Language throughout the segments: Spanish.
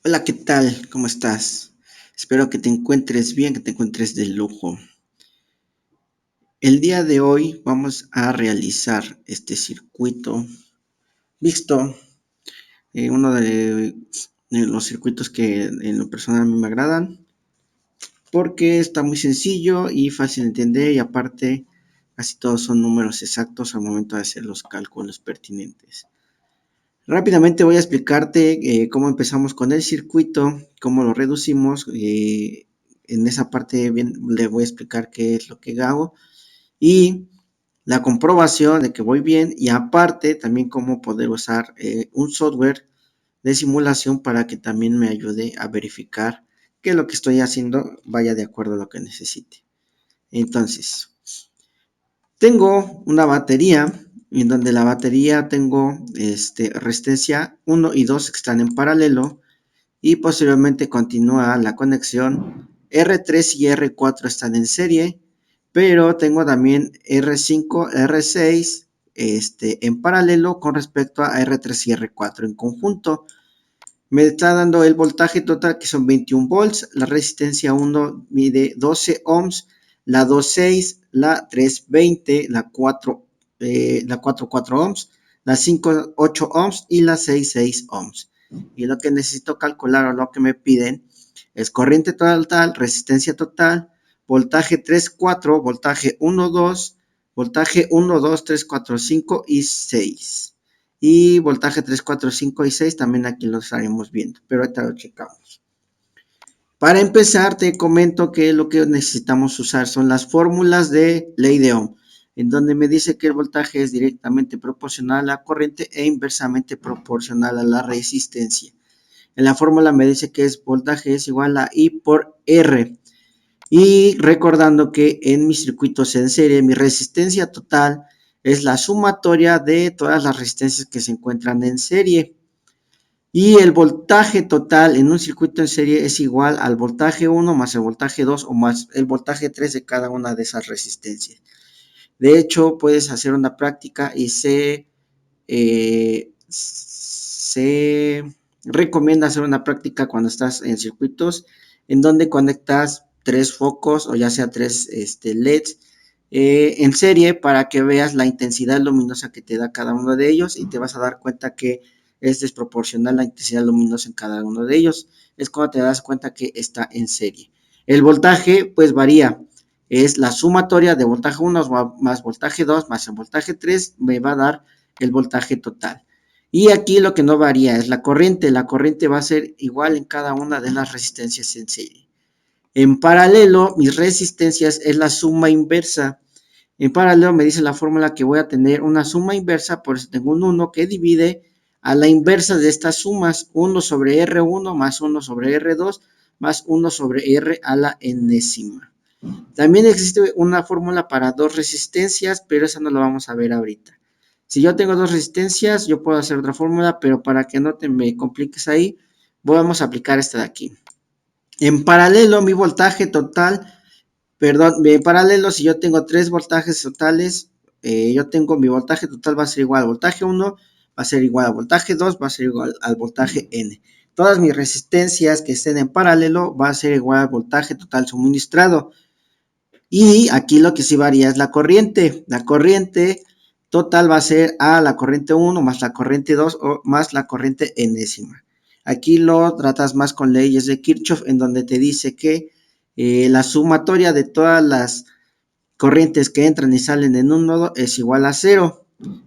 Hola, ¿qué tal? ¿Cómo estás? Espero que te encuentres bien, que te encuentres de lujo. El día de hoy vamos a realizar este circuito visto, uno de los circuitos que en lo personal a mí me agradan, porque está muy sencillo y fácil de entender y aparte casi todos son números exactos al momento de hacer los cálculos pertinentes. Rápidamente voy a explicarte cómo empezamos con el circuito, cómo lo reducimos. En esa parte bien, le voy a explicar qué es lo que hago y la comprobación de que voy bien y aparte también cómo poder usar un software de simulación para que también me ayude a verificar que lo que estoy haciendo vaya de acuerdo a lo que necesite. Entonces, tengo una batería en donde la batería tengo resistencia 1 y 2 que están en paralelo y posteriormente continúa la conexión. R3 y R4 están en serie, pero tengo también R5, R6 en paralelo con respecto a R3 y R4 en conjunto. Me está dando el voltaje total que son 21 volts, la resistencia 1 mide 12 ohms, la 2.6, la 3.20, la 4.4 ohms, la 5.8 ohms y la 6.6 ohms. Y lo que necesito calcular o lo que me piden es corriente total, resistencia total, voltaje 3.4, voltaje 1.2, voltaje 1.2, 3, 4, 5 y 6 y voltaje 3, 4, 5 y 6 también aquí lo estaremos viendo, pero ahorita lo checamos. Para empezar te comento que lo que necesitamos usar son las fórmulas de ley de Ohm, en donde me dice que el voltaje es directamente proporcional a la corriente e inversamente proporcional a la resistencia. En la fórmula me dice que voltaje es igual a I por R. Y recordando que en mis circuitos en serie, mi resistencia total es la sumatoria de todas las resistencias que se encuentran en serie. Y el voltaje total en un circuito en serie es igual al voltaje 1 más el voltaje 2 o más el voltaje 3 de cada una de esas resistencias. De hecho, puedes hacer una práctica y se recomienda hacer una práctica cuando estás en circuitos en donde conectas tres focos o ya sea tres LEDs en serie para que veas la intensidad luminosa que te da cada uno de ellos y te vas a dar cuenta que es desproporcional la intensidad luminosa en cada uno de ellos. Es cuando te das cuenta que está en serie. El voltaje pues varía. Es la sumatoria de voltaje 1 más voltaje 2 más el voltaje 3 me va a dar el voltaje total. Y aquí lo que no varía es la corriente. La corriente va a ser igual en cada una de las resistencias en serie. En paralelo, mis resistencias es la suma inversa. En paralelo me dice la fórmula que voy a tener una suma inversa, por eso tengo un 1 que divide a la inversa de estas sumas, 1 sobre R1 más 1 sobre R2 más 1 sobre R a la enésima. También existe una fórmula para dos resistencias, pero esa no la vamos a ver ahorita. Si yo tengo dos resistencias, yo puedo hacer otra fórmula, pero para que no te me compliques ahí, vamos a aplicar esta de aquí. En paralelo, mi voltaje total, en paralelo, si yo tengo tres voltajes totales, yo tengo mi voltaje total va a ser igual al voltaje 1, va a ser igual al voltaje 2, va a ser igual al voltaje N. Todas mis resistencias que estén en paralelo va a ser igual al voltaje total suministrado. Y aquí lo que sí varía es la corriente. La corriente total va a ser a la corriente 1 más la corriente 2 o más la corriente enésima. Aquí lo tratas más con leyes de Kirchhoff, en donde te dice que la sumatoria de todas las corrientes que entran y salen en un nodo es igual a 0.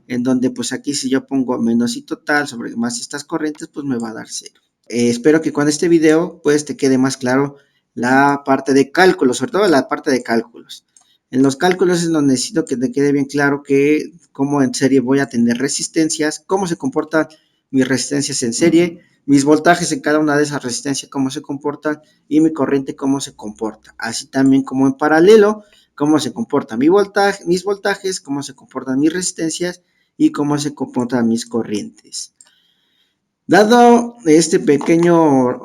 En donde pues aquí si yo pongo menos y total sobre más estas corrientes, pues me va a dar 0. Espero que con este video pues te quede más claro la parte de cálculos, sobre todo la parte de cálculos. En los cálculos es donde necesito que te quede bien claro que cómo en serie voy a tener resistencias, cómo se comportan mis resistencias en serie, mis voltajes en cada una de esas resistencias, cómo se comportan y mi corriente cómo se comporta. Así también como en paralelo, cómo se comporta mis voltajes, cómo se comportan mis resistencias y cómo se comportan mis corrientes. Dado este pequeño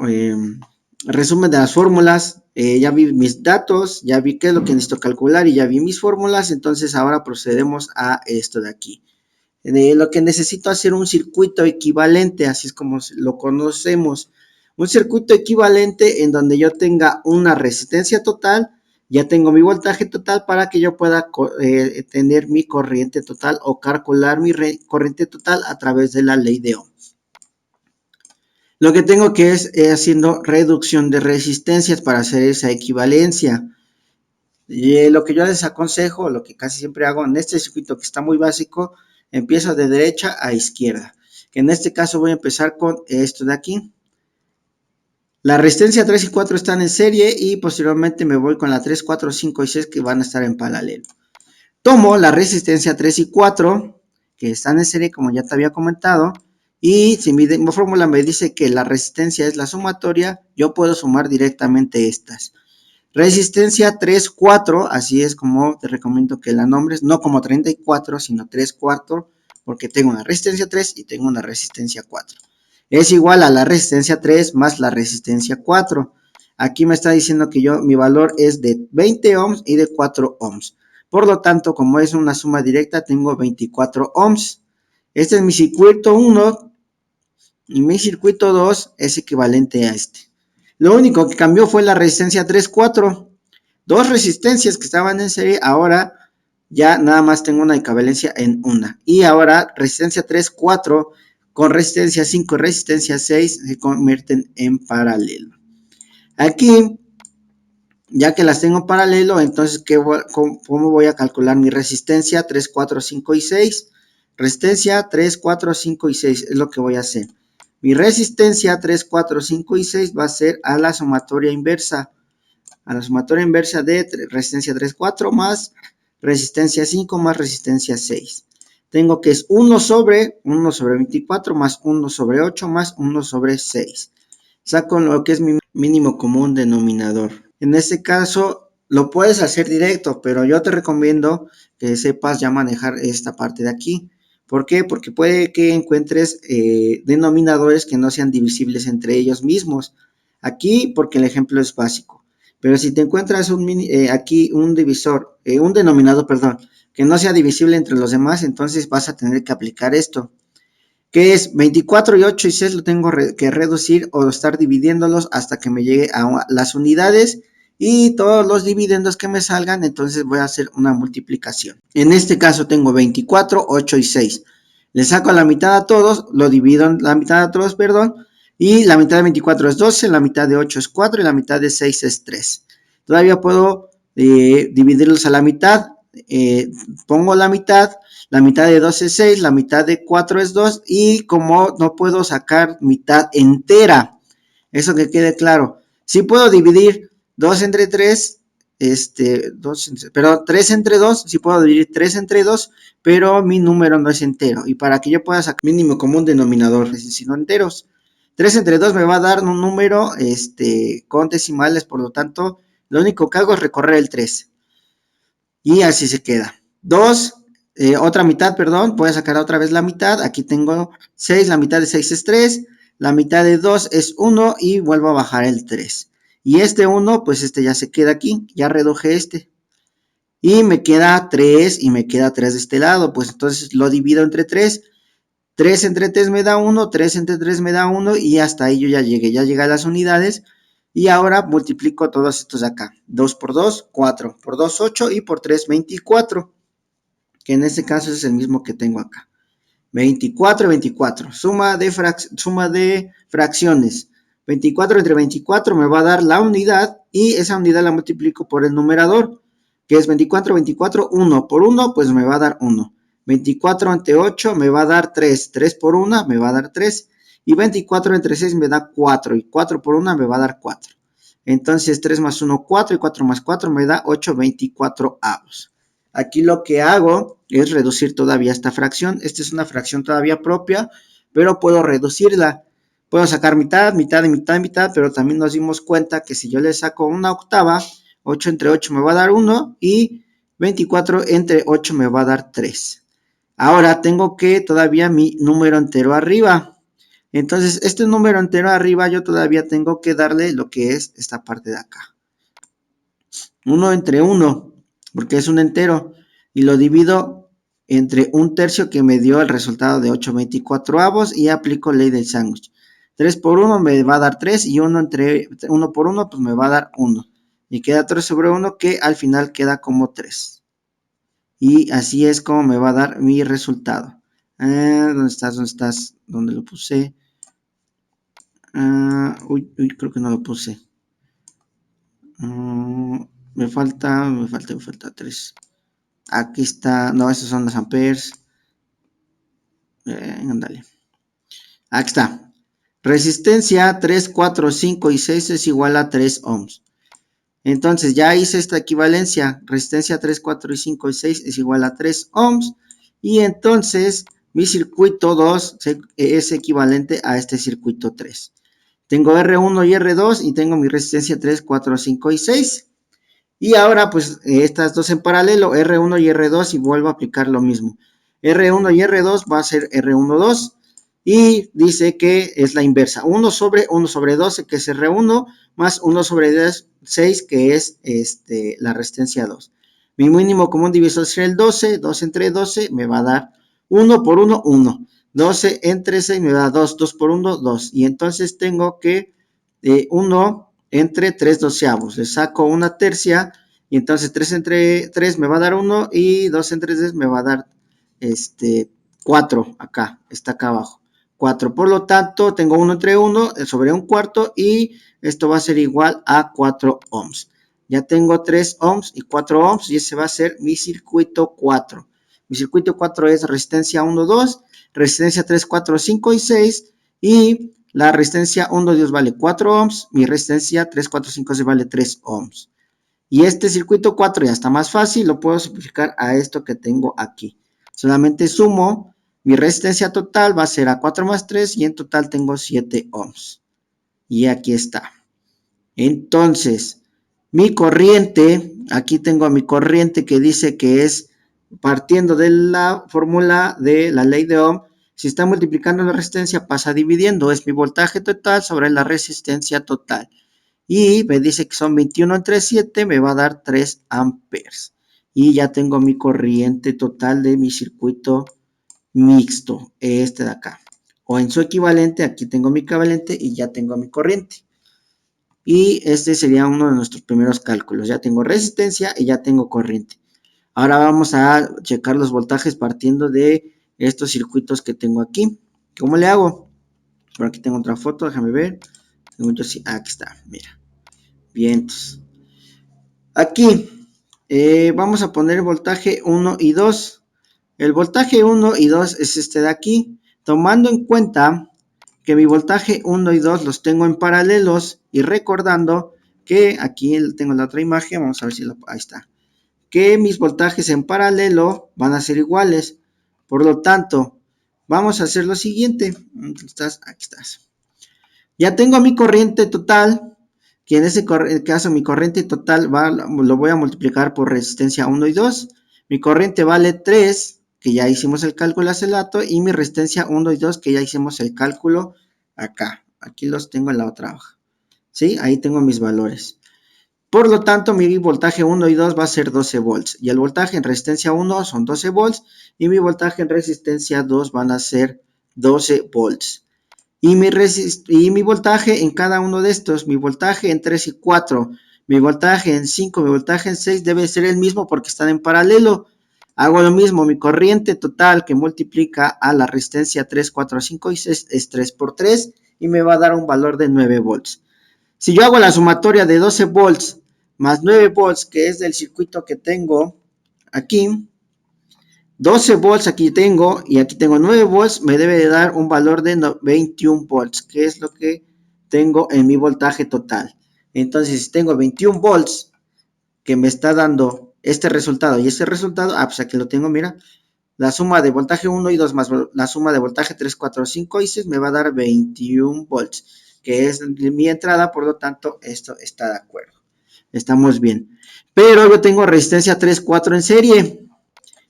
resumen de las fórmulas, ya vi mis datos, ya vi qué es lo que necesito calcular y ya vi mis fórmulas, entonces ahora procedemos a esto de aquí. De lo que necesito hacer un circuito equivalente, así es como lo conocemos. Un circuito equivalente en donde yo tenga una resistencia total, ya tengo mi voltaje total para que yo pueda tener mi corriente total o calcular mi corriente total a través de la ley de Ohm. Lo que tengo que es haciendo reducción de resistencias para hacer esa equivalencia. Y lo que yo les aconsejo, lo que casi siempre hago en este circuito que está muy básico, empiezo de derecha a izquierda. En este caso voy a empezar con esto de aquí. La resistencia 3 y 4 están en serie y posteriormente me voy con la 3, 4, 5 y 6 que van a estar en paralelo. Tomo la resistencia 3 y 4 que están en serie como ya te había comentado y si mi fórmula me dice que la resistencia es la sumatoria, yo puedo sumar directamente estas. Resistencia 3, 4, así es como te recomiendo que la nombres, no como 34, sino 3, 4, porque tengo una resistencia 3 y tengo una resistencia 4. Es igual a la resistencia 3 más la resistencia 4. Aquí me está diciendo que mi valor es de 20 ohms y de 4 ohms. Por lo tanto, como es una suma directa, tengo 24 ohms. Este es mi circuito 1 y mi circuito 2 es equivalente a este. Lo único que cambió fue la resistencia 3, 4. Dos resistencias que estaban en serie, ahora ya nada más tengo una equivalencia en una. Y ahora resistencia 3, 4 con resistencia 5 y resistencia 6 se convierten en paralelo. Aquí, ya que las tengo en paralelo, entonces, ¿cómo voy a calcular mi resistencia? 3, 4, 5 y 6. Resistencia 3, 4, 5 y 6 es lo que voy a hacer. Mi resistencia 3, 4, 5 y 6 va a ser a la sumatoria inversa. A la sumatoria inversa de resistencia 3, 4 más resistencia 5 más resistencia 6. Tengo que es 1 sobre 24 más 1 sobre 8 más 1 sobre 6. Saco lo que es mi mínimo común denominador. En este caso lo puedes hacer directo, pero yo te recomiendo que sepas ya manejar esta parte de aquí. ¿Por qué? Porque puede que encuentres denominadores que no sean divisibles entre ellos mismos. Aquí, porque el ejemplo es básico. Pero si te encuentras aquí un divisor, un denominador, perdón, que no sea divisible entre los demás, entonces vas a tener que aplicar esto. Que es 24 y 8 y 6 lo tengo que reducir o estar dividiéndolos hasta que me llegue a las unidades y todos los dividendos que me salgan, entonces voy a hacer una multiplicación. En este caso tengo 24, 8 y 6. Le saco la mitad a todos, lo divido en la mitad a todos, perdón, y la mitad de 24 es 12, la mitad de 8 es 4 y la mitad de 6 es 3. Todavía puedo dividirlos a la mitad, pongo la mitad de 2 es 6, la mitad de 4 es 2 y como no puedo sacar mitad entera, eso que quede claro. Sí puedo dividir 2 entre 3, 3 entre 2, sí puedo dividir 3 entre 2, pero mi número no es entero. Y para que yo pueda sacar mínimo común denominador, sino enteros. 3 entre 2 me va a dar un número con decimales, por lo tanto, lo único que hago es recorrer el 3. Y así se queda. 2, otra mitad, perdón, voy a sacar otra vez la mitad. Aquí tengo 6, la mitad de 6 es 3, la mitad de 2 es 1 y vuelvo a bajar el 3. Y este 1, pues este ya se queda aquí, ya reduje este. Y me queda 3 y me queda 3 de este lado, pues entonces lo divido entre 3. 3 entre 3 me da 1, 3 entre 3 me da 1 y hasta ahí yo ya llegué a las unidades. Y ahora multiplico todos estos de acá. 2 por 2, 4. Por 2, 8 y por 3, 24. Que en este caso es el mismo que tengo acá. 24 y 24. Suma de fracciones. 24 entre 24 me va a dar la unidad y esa unidad la multiplico por el numerador, que es 24, 24, 1 por 1, pues me va a dar 1. 24 entre 8 me va a dar 3. 3 por 1 me va a dar 3. Y 24 entre 6 me da 4. Y 4 por 1 me va a dar 4. Entonces 3 más 1, 4 y 4 más 4 me da 8, 24 avos. Aquí lo que hago es reducir todavía esta fracción. Esta es una fracción todavía propia, pero puedo reducirla. Puedo sacar mitad, mitad y mitad y mitad, pero también nos dimos cuenta que si yo le saco una octava, 8 entre 8 me va a dar 1 y 24 entre 8 me va a dar 3. Ahora tengo que todavía mi número entero arriba. Entonces, este número entero arriba yo todavía tengo que darle lo que es esta parte de acá. 1 entre 1, porque es un entero, y lo divido entre un tercio que me dio el resultado de 8/24 avos y aplico ley del sándwich. 3 por 1 me va a dar 3 y 1 entre 1 por 1 pues me va a dar 1. Y queda 3 sobre 1 que al final queda como 3. Y así es como me va a dar mi resultado. ¿Dónde estás? ¿Dónde estás? ¿Dónde lo puse? Uy, creo que no lo puse. Me falta 3. Aquí está. No, esos son los amperes. Ándale. Aquí está. Resistencia 3, 4, 5 y 6 es igual a 3 ohms. Entonces ya hice esta equivalencia. Resistencia 3, 4 y 5 y 6 es igual a 3 ohms. Y entonces mi circuito 2 es equivalente a este circuito 3. Tengo R1 y R2 y tengo mi resistencia 3, 4, 5 y 6. Y ahora pues estas dos en paralelo, R1 y R2 y vuelvo a aplicar lo mismo. R1 y R2 va a ser R1, 2 y dice que es la inversa. 1 sobre 12 que es R1 más 1 sobre 6 que es la resistencia 2. Mi mínimo común divisor será el 12, 2 entre 12 me va a dar 1 por 1, 1. 12 entre 6 me da 2, 2 por 1, 2. Y entonces tengo que 1 entre 3 doceavos. Le saco una tercia y entonces 3 entre 3 me va a dar 1 y 2 entre 3 me va a dar 4 acá, está acá abajo. 4, por lo tanto tengo 1 entre 1 sobre un cuarto y esto va a ser igual a 4 ohms. Ya tengo 3 ohms y 4 ohms y ese va a ser mi circuito 4. Mi circuito 4 es resistencia 1, 2, resistencia 3, 4, 5 y 6 y la resistencia 1, 2 vale 4 ohms, mi resistencia 3, 4, 5 se vale 3 ohms. Y este circuito 4 ya está más fácil, lo puedo simplificar a esto que tengo aquí. Solamente sumo, mi resistencia total va a ser a 4 más 3 y en total tengo 7 ohms. Y aquí está. Entonces, mi corriente, aquí tengo mi corriente que dice que es partiendo de la fórmula de la ley de Ohm. Si está multiplicando la resistencia, pasa dividiendo. Es mi voltaje total sobre la resistencia total. Y me dice que son 21 entre 7, me va a dar 3 amperes. Y ya tengo mi corriente total de mi circuito mixto, este de acá. O en su equivalente, aquí tengo mi equivalente y ya tengo mi corriente. Y este sería uno de nuestros primeros cálculos. Ya tengo resistencia y ya tengo corriente. Ahora vamos a checar los voltajes partiendo de estos circuitos que tengo aquí. ¿Cómo le hago? Por aquí tengo otra foto, déjame ver. Aquí está, mira. Vientos. Aquí vamos a poner voltaje 1 y 2. El voltaje 1 y 2 es este de aquí. Tomando en cuenta que mi voltaje 1 y 2 los tengo en paralelos y recordando que aquí tengo la otra imagen, vamos a ver si ahí está. Que mis voltajes en paralelo van a ser iguales. Por lo tanto, vamos a hacer lo siguiente. ¿Dónde estás? Aquí estás. Ya tengo mi corriente total, que en ese caso mi corriente total lo voy a multiplicar por resistencia 1 y 2. Mi corriente vale 3, que ya hicimos el cálculo hace rato, y mi resistencia 1 y 2, que ya hicimos el cálculo acá. Aquí los tengo en la otra hoja. ¿Sí? Ahí tengo mis valores. Por lo tanto, mi voltaje 1 y 2 va a ser 12 volts. Y el voltaje en resistencia 1 son 12 volts. Y mi voltaje en resistencia 2 van a ser 12 volts. Y mi voltaje en cada uno de estos, mi voltaje en 3 y 4, mi voltaje en 5, mi voltaje en 6 debe ser el mismo porque están en paralelo. Hago lo mismo, mi corriente total que multiplica a la resistencia 3, 4, 5 y 6 es 3 por 3 y me va a dar un valor de 9 volts. Si yo hago la sumatoria de 12 volts más 9 volts, que es del circuito que tengo aquí, 12 volts aquí tengo y aquí tengo 9 volts, me debe de dar un valor de 21 volts, que es lo que tengo en mi voltaje total. Entonces, si tengo 21 volts que me está dando este resultado y este resultado, pues aquí lo tengo, mira, la suma de voltaje 1 y 2 más la suma de voltaje 3, 4, 5 y 6 me va a dar 21 volts, que es mi entrada, por lo tanto, esto está de acuerdo. Estamos bien. Pero yo tengo resistencia 3, 4 en serie.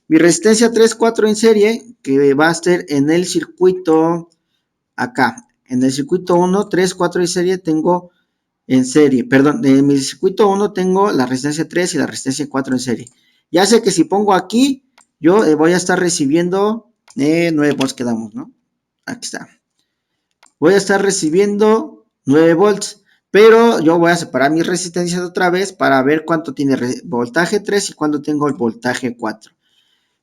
Mi resistencia 3, 4 en serie, que va a ser en el circuito acá. En el circuito 1, 3, 4 en serie tengo en serie. Perdón, en mi circuito 1 tengo la resistencia 3 y la resistencia 4 en serie. Ya sé que si pongo aquí, yo voy a estar recibiendo 9 volts que damos, ¿no? Aquí está. voy a estar recibiendo 9 volts. Pero yo voy a separar mis resistencias otra vez para ver cuánto tiene voltaje 3 y cuánto tengo el voltaje 4.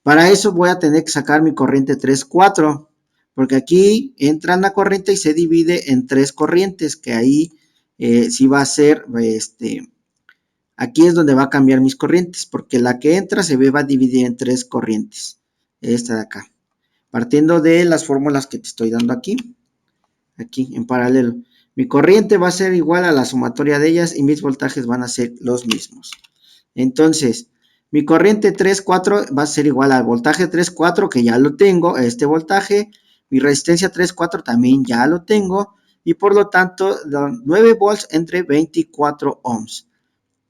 Para eso voy a tener que sacar mi corriente 3-4, porque aquí entra la corriente y se divide en 3 corrientes, que ahí sí va a ser, aquí es donde va a cambiar mis corrientes, porque la que entra se va a dividir en 3 corrientes, esta de acá, partiendo de las fórmulas que te estoy dando aquí en paralelo. Mi corriente va a ser igual a la sumatoria de ellas y mis voltajes van a ser los mismos. Entonces, mi corriente 3-4 va a ser igual al voltaje 3-4, que ya lo tengo, este voltaje. Mi resistencia 3-4 también ya lo tengo. Y por lo tanto, 9 volts entre 24 ohms.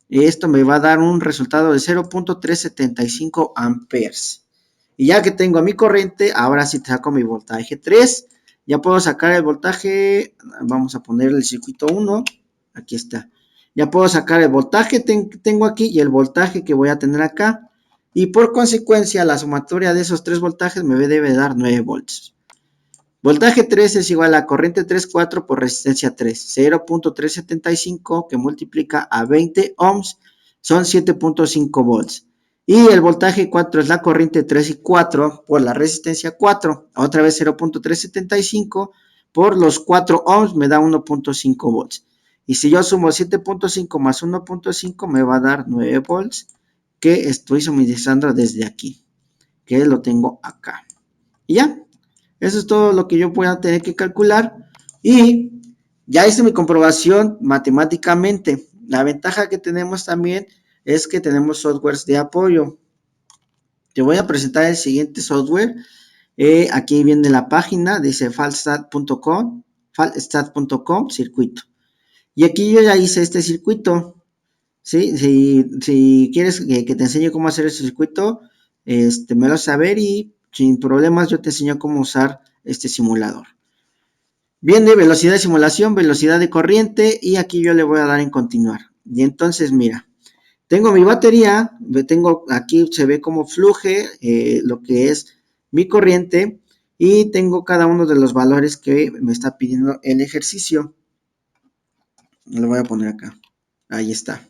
Esto me va a dar un resultado de 0.375 amperes. Y ya que tengo mi corriente, ahora sí saco mi voltaje 3. Ya puedo sacar el voltaje, vamos a poner el circuito 1. Aquí está. Ya puedo sacar el voltaje que tengo aquí y el voltaje que voy a tener acá. Y por consecuencia, la sumatoria de esos 3 voltajes me debe dar 9 volts. Voltaje 3 es igual a corriente 3-4 por resistencia 3. 0.375 que multiplica a 20 ohms son 7.5 volts. Y el voltaje 4 es la corriente 3 y 4 por la resistencia 4. Otra vez 0.375 por los 4 ohms me da 1.5 volts. Y si yo sumo 7.5 más 1.5 me va a dar 9 volts que estoy suministrando desde aquí. Que lo tengo acá. Y ya. Eso es todo lo que yo voy a tener que calcular. Y ya hice mi comprobación matemáticamente. La ventaja que tenemos también es que tenemos softwares de apoyo. Te voy a presentar el siguiente software. Aquí viene la página, dice falstat.com, circuito. Y aquí yo ya hice este circuito. ¿Sí? Si quieres que te enseñe cómo hacer este circuito, me lo saber y sin problemas yo te enseño cómo usar este simulador. Viene velocidad de simulación, velocidad de corriente y aquí yo le voy a dar en continuar. Y entonces mira, tengo mi batería, tengo aquí se ve cómo fluye lo que es mi corriente y tengo cada uno de los valores que me está pidiendo el ejercicio. Lo voy a poner acá. Ahí está.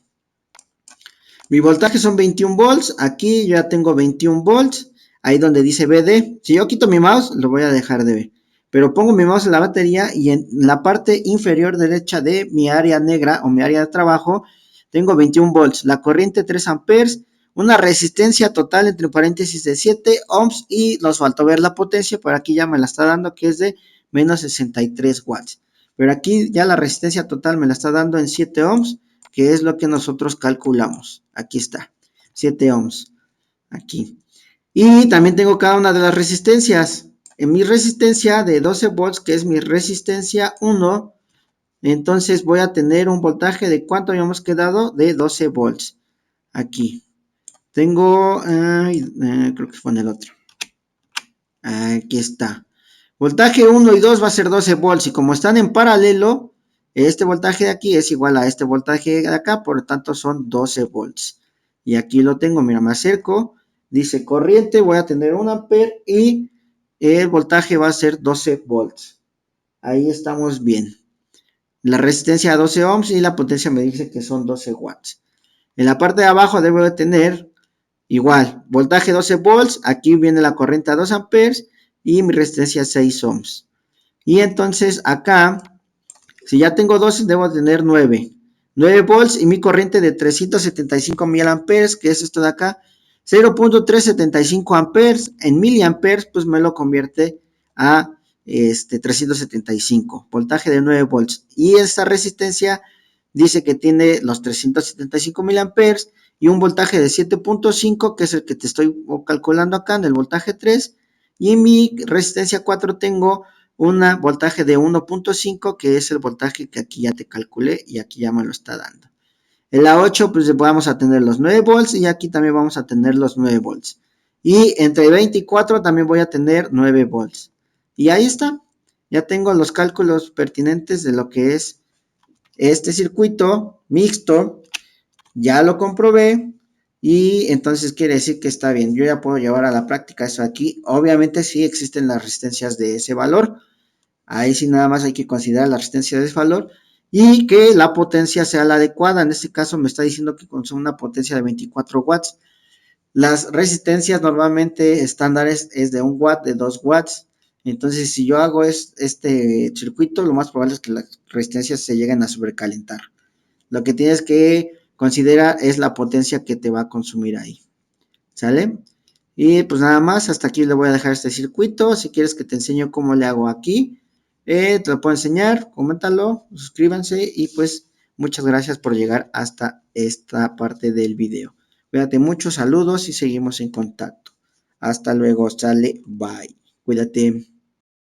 Mi voltaje son 21 volts. Aquí ya tengo 21 volts. Ahí donde dice BD. Si yo quito mi mouse, lo voy a dejar de ver. Pero pongo mi mouse en la batería y en la parte inferior derecha de mi área negra o mi área de trabajo, tengo 21 volts. La corriente 3 amperes. Una resistencia total entre paréntesis de 7 ohms. Y nos faltó ver la potencia, pero aquí ya me la está dando que es de menos 63 watts. Pero aquí ya la resistencia total me la está dando en 7 ohms, que es lo que nosotros calculamos. Aquí está, 7 ohms, aquí. Y también tengo cada una de las resistencias. En mi resistencia de 12 volts, que es mi resistencia 1, entonces voy a tener un voltaje de ¿cuánto habíamos quedado? De 12 volts. Aquí. Tengo, creo que fue en el otro. Aquí está. Voltaje 1 y 2 va a ser 12 volts y como están en paralelo, este voltaje de aquí es igual a este voltaje de acá, por lo tanto son 12 volts. Y aquí lo tengo, mira, me acerco, dice corriente, voy a tener 1 ampere y el voltaje va a ser 12 volts. Ahí estamos bien. La resistencia a 12 ohms y la potencia me dice que son 12 watts. En la parte de abajo debo de tener igual, voltaje 12 volts, aquí viene la corriente a 2 amperes y mi resistencia 6 ohms. Y entonces acá, si ya tengo 12, debo tener 9. 9 volts y mi corriente de 375 miliamperes, que es esto de acá, 0.375 amperes en miliamperes, pues me lo convierte a 375, voltaje de 9 volts. Y esta resistencia dice que tiene los 375 miliamperes y un voltaje de 7.5, que es el que te estoy calculando acá en el voltaje 3. Y en mi resistencia 4 tengo un voltaje de 1.5, que es el voltaje que aquí ya te calculé y aquí ya me lo está dando. En la 8 pues vamos a tener los 9 volts y aquí también vamos a tener los 9 volts. Y entre 24 también voy a tener 9 volts. Y ahí está. Ya tengo los cálculos pertinentes de lo que es este circuito mixto. Ya lo comprobé. Y entonces quiere decir que está bien. Yo ya puedo llevar a la práctica eso aquí. Obviamente sí existen las resistencias de ese valor. Ahí sí nada más hay que considerar la resistencia de desvalor y que la potencia sea la adecuada. En este caso me está diciendo que consume una potencia de 24 watts. Las resistencias normalmente estándares es de 1 watt, de 2 watts. Entonces, si yo hago este circuito, lo más probable es que las resistencias se lleguen a sobrecalentar. Lo que tienes que considerar es la potencia que te va a consumir ahí. ¿Sale? Y pues nada más, hasta aquí le voy a dejar este circuito. Si quieres que te enseñe cómo le hago aquí, te lo puedo enseñar, coméntalo, suscríbanse y pues muchas gracias por llegar hasta esta parte del video. Cuídate mucho, saludos y seguimos en contacto. Hasta luego, sale, bye. Cuídate.